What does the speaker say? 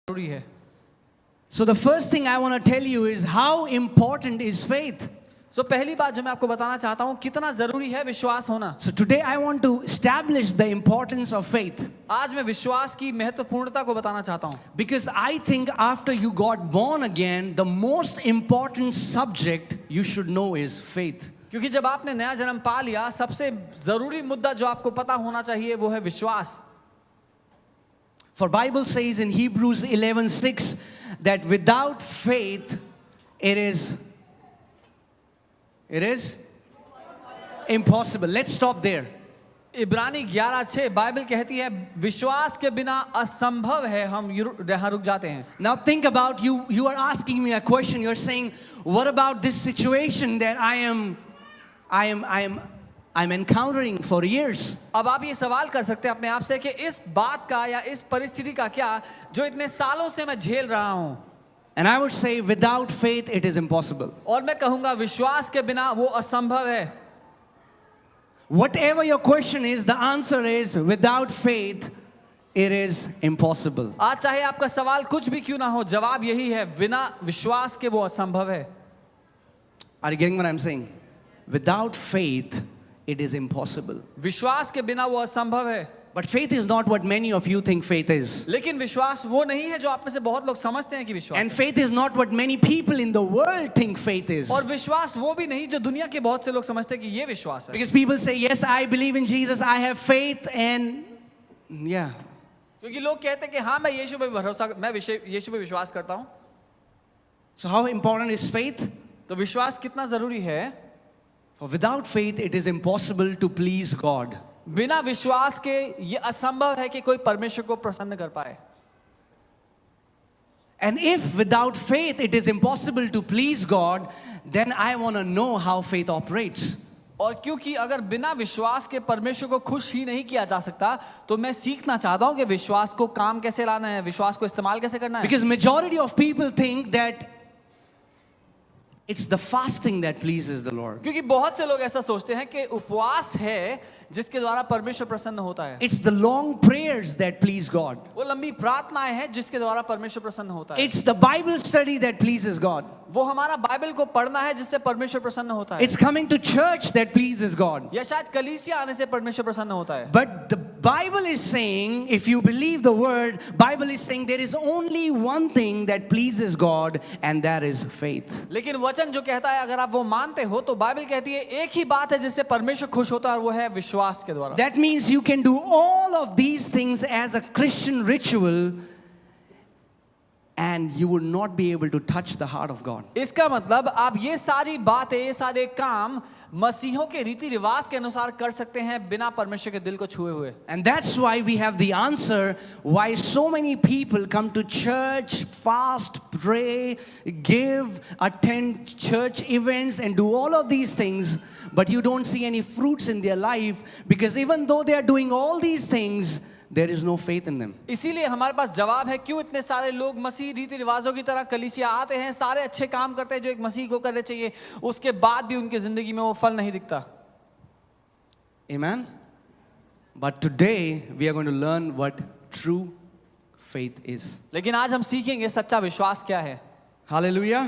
जरूरी है। So the first thing I want to tell you is how important is faith. So पहली बात जो मैं आपको बताना चाहता हूँ, कितना जरूरी है विश्वास होना। So today I want to establish the importance of faith. आज मैं विश्वास की महत्वपूर्णता को बताना चाहता हूँ। Because I think after you got born again, the most important subject you should know is faith. क्योंकि जब आपने नया जन्म पा लिया, सबसे जरूरी मुद्दा जो आपको पता होना चाहिए वो है विश्वास। For Bible says in Hebrews 11:6 that without faith it is impossible. Let's stop there. इब्रानी 11:6 बाइबल कहती है विश्वास के बिना असंभव है। हम यहाँ रुक जाते हैं। Now think about you are asking me a question. You're saying, what about this situation that I'm encountering for years? अब आप ये सवाल कर सकते हैं अपने आप से कि इस बात का या इस परिस्थिति का क्या जो इतने सालों से मैं झेल रहा हूँ। And I would say without faith it is impossible. और मैं कहूँगा विश्वास के बिना वो असंभव है। Whatever your question is, the answer is without faith it is impossible. आज चाहे आपका सवाल कुछ भी क्यों ना हो, जवाब यही है, बिना विश्वास के वो असंभव है। Are you getting what I'm saying? Without faith it is impossible. विश्वास के बिना वो असंभव है। But faith is not what many of you think faith is. लेकिन विश्वास वो नहीं है जो आप में से बहुत लोग समझते हैं कि विश्वास And है। faith is not what many people in the world think faith is. और विश्वास वो भी नहीं जो दुनिया के बहुत से लोग समझते हैं कि ये विश्वास है। Because people say, yes, I believe in Jesus, I have faith, and yeah. क्योंकि लोग कहते हैं कि हाँ मैं यीशु पे भरोसा, मैं यीशु पे विश्वास करता हूँ। So how important is faith? तो विश्वास कितना जरूरी है? For without faith it is impossible to please God. बिना विश्वास के ये असंभव है कि कोई परमेश्वर को प्रसन्न कर पाए। And if without faith it is impossible to please God, then I want to know how faith operates. और क्योंकि अगर बिना विश्वास के परमेश्वर को खुश ही नहीं किया जा सकता, तो मैं सीखना चाहता हूं कि विश्वास को काम कैसे लाना है, विश्वास को इस्तेमाल कैसे करना है। Because majority of people think that it's the fasting that pleases the Lord. क्योंकि बहुत से लोग ऐसा सोचते हैं कि उपवास है जिसके द्वारा परमेश्वर प्रसन्न होता है। It's the long prayers that please God. वो लंबी प्रार्थनाएं हैं जिसके द्वारा परमेश्वर प्रसन्न होता है। It's the Bible study that pleases God. वो हमारा बाइबल को पढ़ना है जिससे परमेश्वर प्रसन्न होता है। It's coming to church that pleases God. या शायद कलीसिया आने से परमेश्वर प्रसन्न होता है। But the Bible is saying, if you believe the word, Bible is saying there is only one thing that pleases God, and that is faith. लेकिन वचन जो कहता है अगर आप वो मानते हो तो बाइबल कहती है एक ही बात है जिससे परमेश्वर खुश होता है और वो है विश्वास के द्वारा। That means you can do all of these things as a Christian ritual and you will not be able to touch the heart of God. इसका मतलब आप ये सारी बातें, ये सारे काम मसीहों के रीति रिवाज के अनुसार कर सकते हैं बिना परमेश्वर के दिल को छुए हुए। And that's why we have the answer why so many people come to church, fast, pray, give, attend church events and do all of these things, but you don't see any fruits in their life, because even though they are doing all these things, there is no faith in them. इसीलिए हमारे पास जवाब है क्यों इतने सारे लोग मसीह रीति रिवाजों की तरह कलीसिया आते हैं, सारे अच्छे काम करते हैं जो एक मसीह को करने चाहिए, उसके बाद भी उनकी जिंदगी में वो फल नहीं दिखता। Amen. But today we are going to learn what true faith is. लेकिन आज हम सीखेंगे सच्चा विश्वास क्या है। Hallelujah.